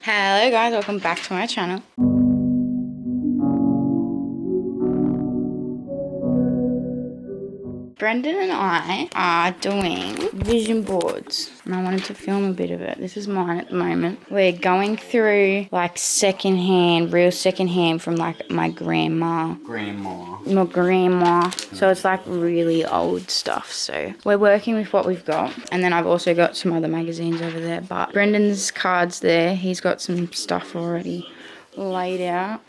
Hello guys, welcome back to my channel. Brendan and I are doing vision boards and I wanted to film a bit of it. This is mine at the moment. We're going through like real secondhand from like my grandma. My grandma. So it's like really old stuff. So we're working with what we've got. And then I've also got some other magazines over there. But Brendan's cards there. He's got some stuff already laid out.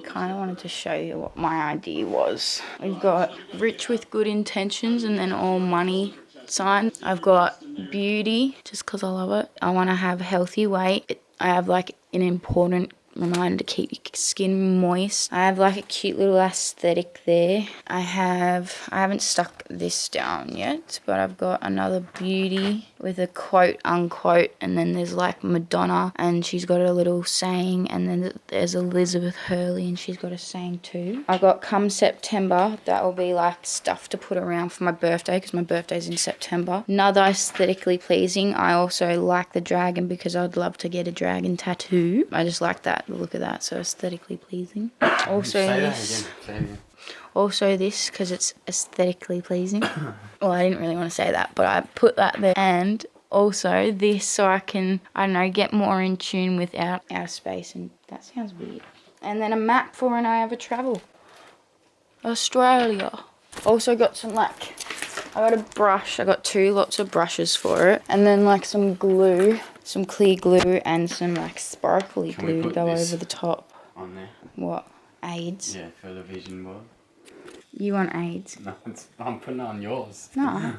Kind of wanted to show you what my idea was. We've got rich with good intentions and then all money sign. I've got beauty just because I love it. I want to have healthy weight. I have like an important reminder to keep your skin moist. I have like a cute little aesthetic there. I haven't stuck this down yet, but I've got another beauty with a quote unquote, and then there's like Madonna and she's got a little saying, and then there's Elizabeth Hurley and she's got a saying too. I've got come September, that will be like stuff to put around for my birthday because my birthday's in September. Another aesthetically pleasing, I also like the dragon because I'd love to get a dragon tattoo. I just like that, the look of that, so aesthetically pleasing. Also this because it's aesthetically pleasing. Well, I didn't really want to say that, but I put that there. And also this so I can, I don't know, get more in tune with outer space, and that sounds weird. And then a map for when I ever travel. Australia. Also got some like, I got a brush, I got two lots of brushes for it. And then like some glue, some clear glue and some like sparkly glue to go over the top. On there. What? AIDS? Yeah, for the vision board. You want AIDS? No, I'm putting it on yours. No.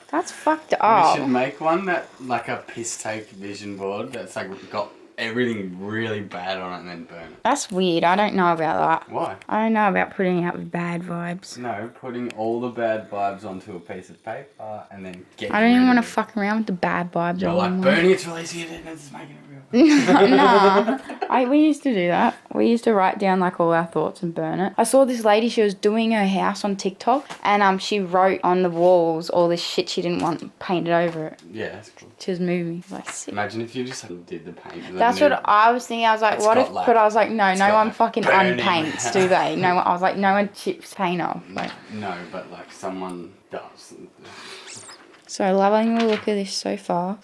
That's fucked up. We should make one that, like a piss take vision board that's like got everything really bad on it and then burn it. That's weird. I don't know about that. Why? I don't know about putting out bad vibes. No, putting all the bad vibes onto a piece of paper and then getting I don't even want to it. fuck around with the bad vibes. You're like, burning it's really easy and it's making it real. No. We used to do that. We used to write down like all our thoughts and burn it. I saw this lady, she was doing her house on TikTok and she wrote on the walls all this shit she didn't want painted over it. Yeah, that's cool. She was moving. Like, sick. Imagine if you just did the paint. That's what I was thinking. I was like, what if? Like, but I was like, no one fucking burning. unpaints, do they? No one. I was like, no one chips paint off. Like, no, but like someone does. so loving the look of this so far.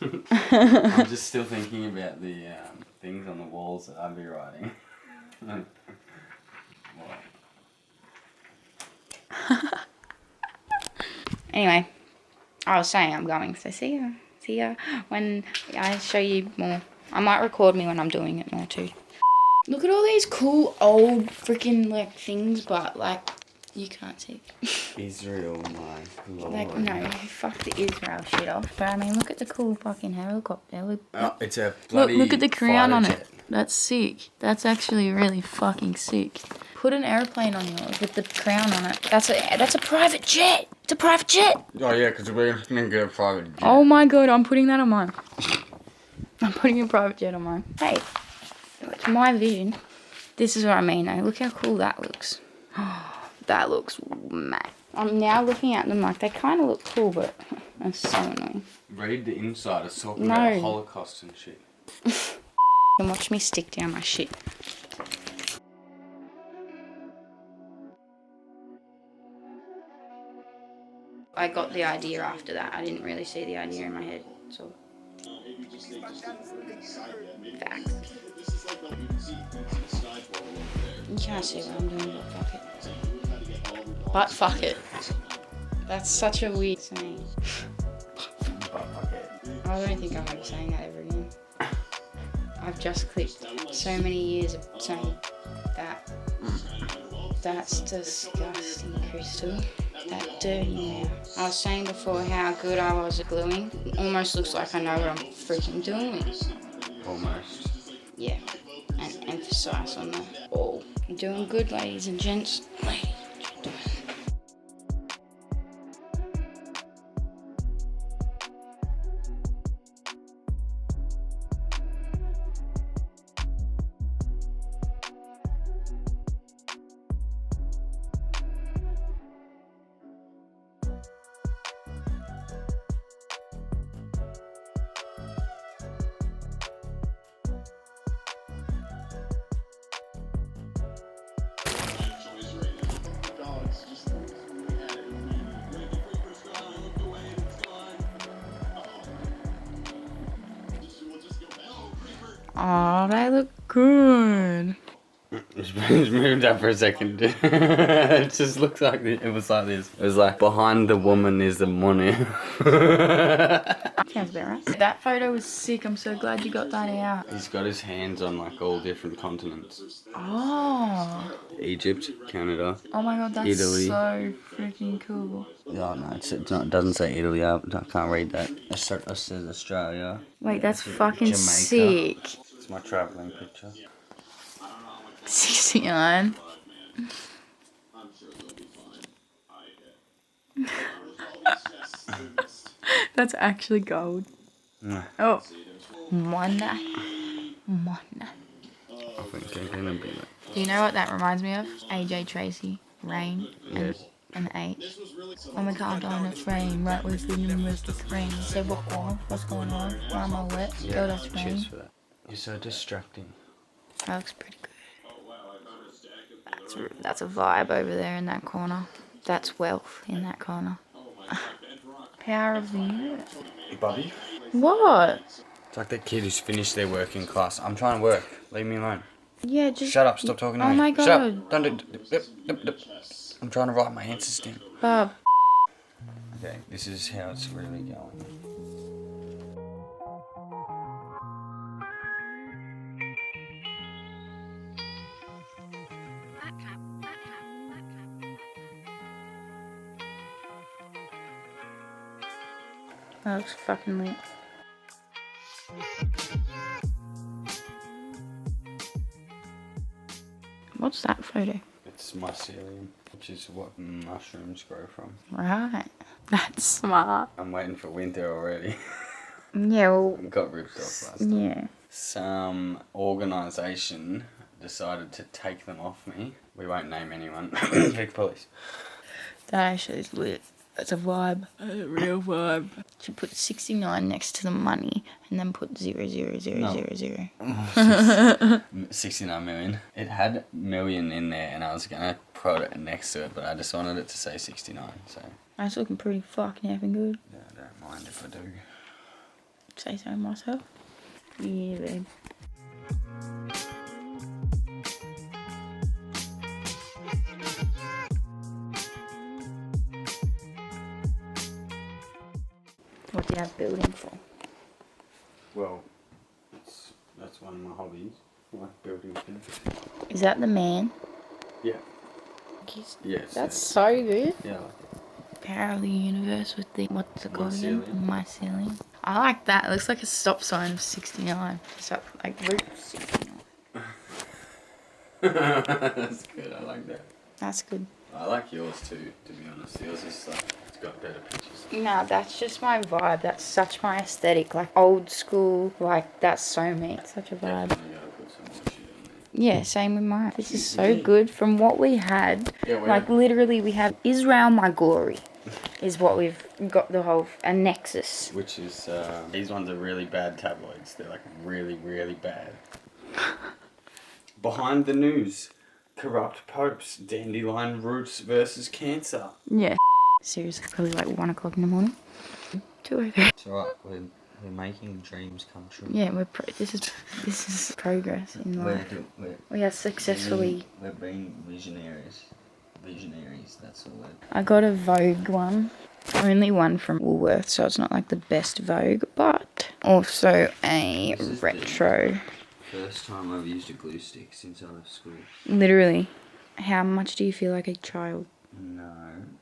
I'm just still thinking about the things on the walls that I'd be writing. Anyway, I was saying I'm going. So see ya when I show you more. I might record me when I'm doing it more too. Look at all these cool old freaking like things, but like you can't see. Israel, my lord. Like no, fuck the Israel shit off. But I mean, look at the cool fucking helicopter. Look, it's a bloody look at the crown on fighter it. That's sick. That's actually really fucking sick. Put an airplane on yours with the crown on it. That's a private jet. It's a private jet. Oh yeah, because we're gonna get a private jet. Oh my god, I'm putting that on mine. I'm putting a private jet on mine. Hey, it's my vision. This is what I mean though. Look how cool that looks. That looks mad. I'm now looking at them like they kind of look cool, but that's so annoying. Read the inside. It's talking about the Holocaust and shit. And watch me stick down my shit. I got the idea after that. I didn't really see the idea in my head. So facts. You can't see what I'm doing, but fuck it. But fuck it. That's such a weird saying. I don't think I'm ever saying that ever again. I've just clipped so many years of saying that. That's disgusting, Crystal. That dirty now. I was saying before how good I was at gluing. It almost looks like I know what I'm freaking doing. Almost. Yeah. And emphasize on the all. I'm doing good, ladies and gents. Ladies and gentlemen. Oh, they look good. Just moved up for a second. It just looks like this. It was like this. It was like behind the woman is the money. Sounds about right. That photo was sick. I'm so glad you got that out. He's got his hands on like all different continents. Oh. Egypt, Canada. Oh my god, that's Italy. so freaking cool. Oh no, it's not, it doesn't say Italy. I can't read that. It says Australia. Wait, that's fucking Jamaica. sick. It's my travelling picture. 69. That's actually gold. Nah. Oh. Mona. I think I'm gonna be that. Do you know what that reminds me of? AJ Tracy. Rain. Yes. And the 8. Oh my god, darn, it's rain. Right with the numbers to rain. Say what's going on? Why am I wet? Yeah, Oh, that's rain. cheers for that. You're so distracting. That looks pretty good. That's a vibe over there in that corner. That's wealth in that corner. Power of the universe. Buddy? What? It's like that kid who's finished their working class. I'm trying to work. Leave me alone. Yeah, just... Shut up. Stop talking to me. Oh my god. Shut up. Don't do... I'm trying to write my answers down. Bob. Okay, this is how it's really going. That looks fucking lit. What's that photo? It's mycelium, which is what mushrooms grow from. Right. That's smart. I'm waiting for winter already. Yeah, well... Got ripped off last time. Yeah. Some organisation decided to take them off me. We won't name anyone. Pick police. That actually is lit. That's a vibe. A real vibe. Should put 69 next to the money and then put 00000. 69 million. It had million in there and I was going to put it next to it, but I just wanted it to say 69, so... That's looking pretty fucking effing good. Yeah, I don't mind if I do. Say so myself. Yeah, babe. What do you have building for? Well, that's one of my hobbies. I like building things. Is that the man? Yeah. Yes. That's so good. Yeah, I like it. Power of the universe with the, what's it called again? Mycelium. Mycelium. I like that. It looks like a stop sign of 69. So, like route 69. That's good, I like that. That's good. I like yours too, to be honest. Yours is like, it's got better pictures. Nah, that's just my vibe. That's such my aesthetic. Like old school. Like, that's so me. It's such a vibe. Definitely gotta put some more shit on there. Yeah, same with mine. This is so good. From what we had, Yeah, like literally we have Israel My Glory is what we've got the whole, a nexus. Which is, these ones are really bad tabloids. They're like really, really bad. Behind the news. Corrupt popes, dandelion roots versus cancer. Yeah. Seriously, probably like 1 o'clock in the morning. 2:03. It's alright, we're making dreams come true. Yeah, this is progress in life. We are successfully. We're being visionaries. Visionaries, that's the word. I got a Vogue one. Only one from Woolworths, so it's not like the best Vogue, but also a retro. First time I've used a glue stick since I left school. Literally. How much do you feel like a child? No,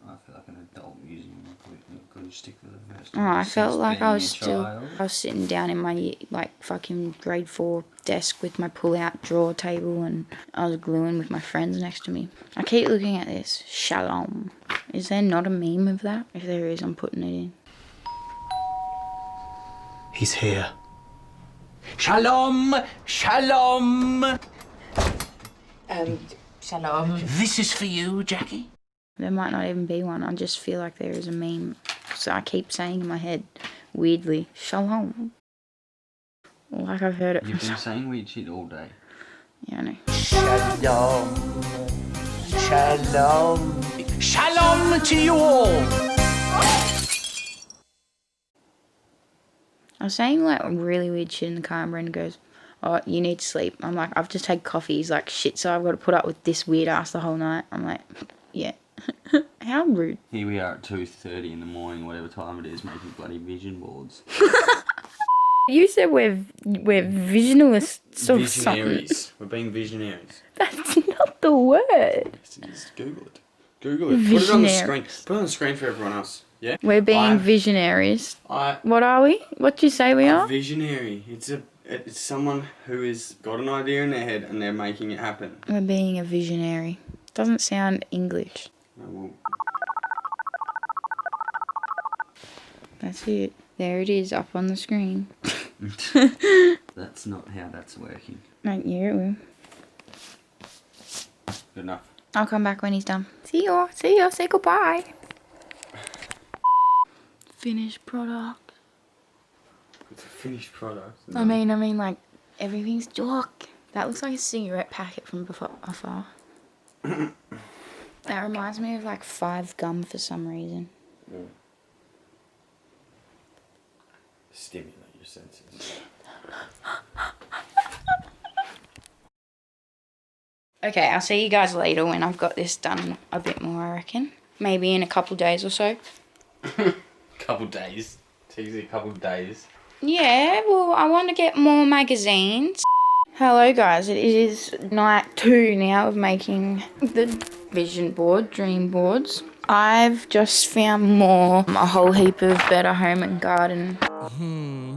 I feel like an adult using a glue stick for the first Oh, time. I felt like I was Child. I was sitting down in my like fucking grade 4 desk with my pull-out drawer table and I was gluing with my friends next to me. I keep looking at this. Shalom. Is there not a meme of that? If there is, I'm putting it in. He's here. Shalom, shalom. Shalom. This is for you, Jackie. There might not even be one. I just feel like there is a meme. So I keep saying in my head, weirdly, shalom. Like I've heard it from You've been saying weird shit all day. Yeah, I know. Shalom, shalom, shalom to you all. I was saying like really weird shit in the car and Brenda goes, oh, you need to sleep. I'm like, I've just had coffee. He's like, shit, so I've got to put up with this weird ass the whole night. I'm like, yeah. How rude. Here we are at 2:30 in the morning, whatever time it is, making bloody vision boards. You said we're visionalists or something. Visionaries. We're being visionaries. That's not the word. Just Google it. Google it. Put it on the screen. Put it on the screen for everyone else. Yeah. We're being visionaries. What are we? What do you say we are? Visionary. It's someone who has got an idea in their head and they're making it happen. We're being a visionary. Doesn't sound English. No, well, That's it. There it is up on the screen. that's not how that's working. No, yeah, it will. Good enough. I'll come back when he's done. See ya. See ya. Say goodbye. Finished product. It's a finished product. I mean, like, everything's dark. That looks like a cigarette packet from afar. That reminds me of, like, 5 gum for some reason. Yeah. Stimulate your senses. Okay, I'll see you guys later when I've got this done a bit more, I reckon. Maybe in a couple days or so. Couple days. It's easy, a couple days. Yeah, well, I want to get more magazines. Hello, guys. It is night 2 now of making the vision board, dream boards. I've just found more, a whole heap of Better Home and Garden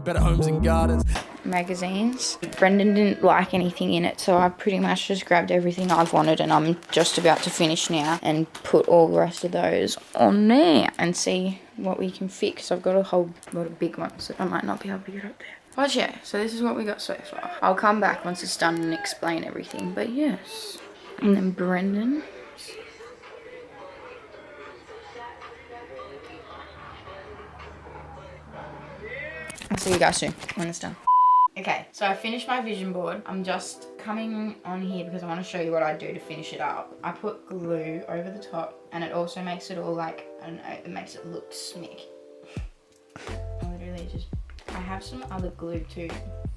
Better Homes and Gardens. magazines. Brendan didn't like anything in it, so I pretty much just grabbed everything I've wanted, and I'm just about to finish now and put all the rest of those on there and see what we can fix. I've got a whole lot of big ones that I might not be able to get up there. But yeah, so this is what we got so far. I'll come back once it's done and explain everything, but yes. And then Brendan. I'll see you guys soon when it's done. Okay, so I finished my vision board. I'm just coming on here because I want to show you what I do to finish it up. I put glue over the top, and it also makes it all like, I don't know, it makes it look smick. I literally just, I have some other glue too.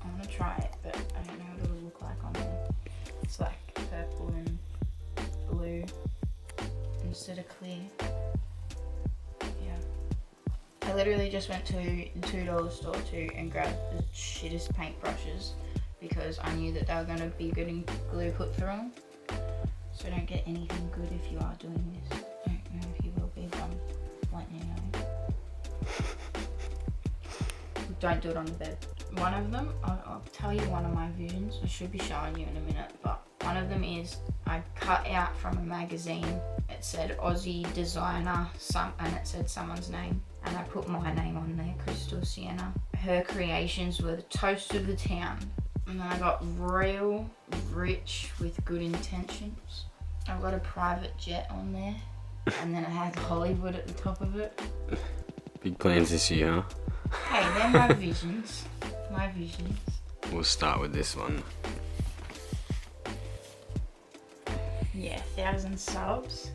I want to try it, but I don't know what it'll look like on there. It's like purple and blue instead of clear. I literally just went to the $2 store too and grabbed the shittest paintbrushes because I knew that they were going to be getting glue put through them. So don't get anything good if you are doing this. I don't know if you will be, but I'm letting you know. Don't do it on the bed. One of them, I'll tell you one of my visions. I should be showing you in a minute, but one of them is I cut out from a magazine. It said Aussie designer, and it said someone's name. And I put my name on there, Crystal Sienna. Her creations were the toast of the town. And then I got real rich with good intentions. I've got a private jet on there. And then I had Hollywood at the top of it. Big plans this year, huh? Hey, they're my visions. My visions. We'll start with this one. Yeah, 1,000 subs.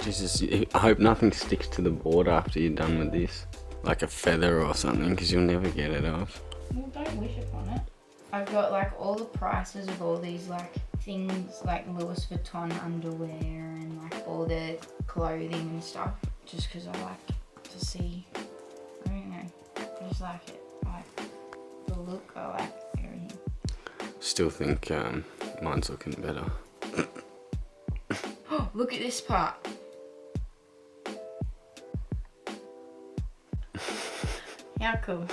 Jesus, I hope nothing sticks to the board after you're done with this. Like a feather or something, because you'll never get it off. Well, don't wish upon it. I've got like all the prices of all these like things like Louis Vuitton underwear and like all the clothing and stuff. Just because I like to see, I don't know, I just like it. I like the look, I like everything. Still think mine's looking better. Oh, look at this part. How cool.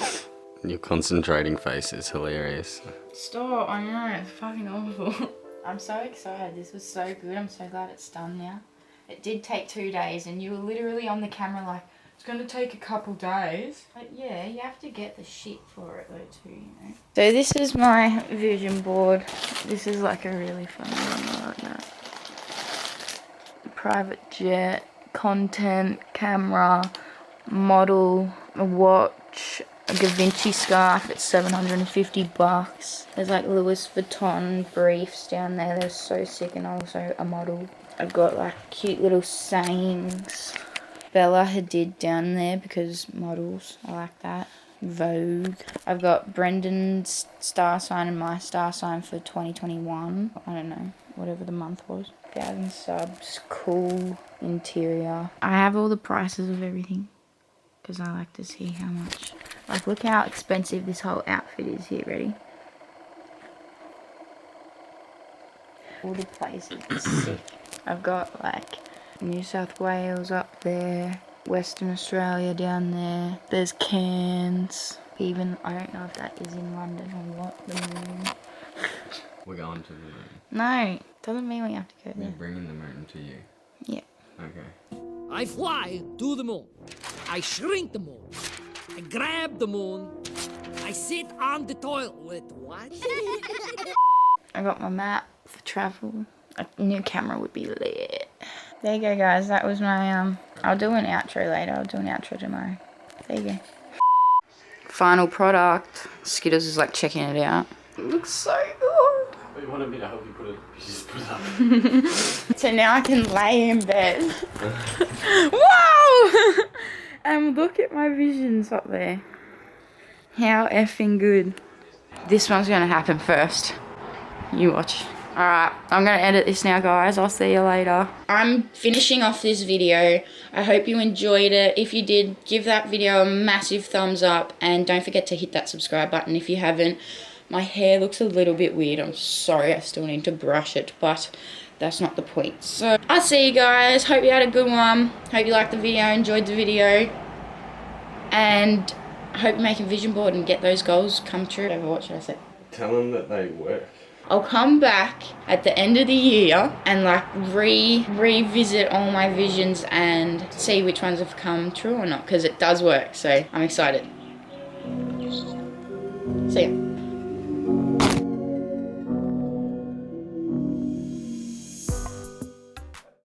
Your concentrating face is hilarious. Stop, I know, it's fucking awful. I'm so excited, this was so good, I'm so glad it's done now. It did take 2 days and you were literally on the camera like, it's gonna take a couple days. But yeah, you have to get the shit for it though too, you know. So this is my vision board. This is like a really fun one, I like that. Private jet, content, camera, model, a watch, a Da Vinci scarf. It's $750. There's like Louis Vuitton briefs down there. They're so sick, and also a model. I've got like cute little sayings. Bella Hadid down there because models. I like that. Vogue. I've got Brendan's star sign and my star sign for 2021. I don't know, whatever the month was. 1,000 subs. Cool interior. I have all the prices of everything because I like to see how much. Like, look how expensive this whole outfit is here. Ready? All the places are sick. I've got like New South Wales up there, Western Australia down there. There's Cairns. Even, I don't know if that is in London or what, the moon. We're going to the moon. No, doesn't mean we have to go We're there. bringing the moon to you. Yeah. Okay. I fly to the moon. I shrink the moon. I grab the moon. I sit on the toilet. What? I got my map for travel. A new camera would be lit. There you go, guys. That was my, I'll do an outro later. I'll do an outro tomorrow. There you go. Final product. Skittles is like checking it out. It looks so good. You wanted me to help you put it, you just put it up. So now I can lay in bed. Wow! And look at my visions up there. How effing good. This one's gonna happen first. You watch. Alright, I'm gonna edit this now, guys. I'll see you later. I'm finishing off this video. I hope you enjoyed it. If you did, give that video a massive thumbs up. And don't forget to hit that subscribe button if you haven't. My hair looks a little bit weird. I'm sorry, I still need to brush it. But that's not the point. So, I'll see you guys. Hope you had a good one. Hope you liked the video, enjoyed the video. And I hope you make a vision board and get those goals come true. What should I say? Tell them that they work. I'll come back at the end of the year and like revisit all my visions and see which ones have come true or not, because it does work. So I'm excited. See ya.